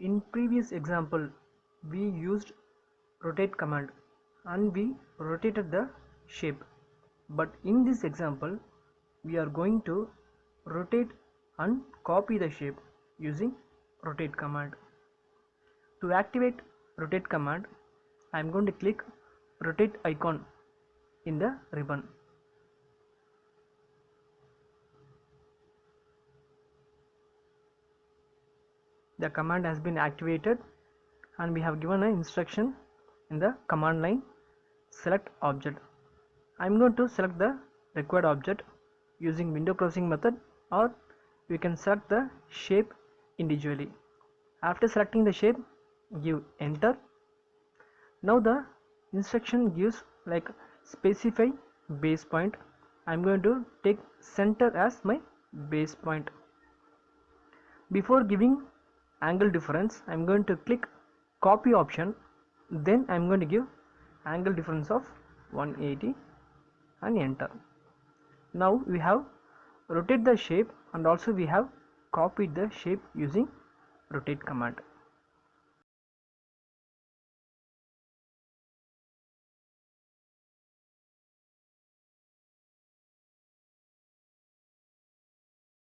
In previous example we used rotate command and we rotated the shape, but in this example we are going to rotate and copy the shape using rotate command. To activate rotate command, I am going to click rotate icon in the ribbon. The command has been activated and we have given an instruction in the command line, select object. I am going to select the required object using window closing method, or we can select the shape individually. After selecting the shape, give enter. Now the instruction gives like specify base point. I am going to take center as my base point. Before giving angle difference, I am going to click copy option, then I am going to give angle difference of 180 and enter. Now we have rotate the shape and also we have copied the shape using rotate command.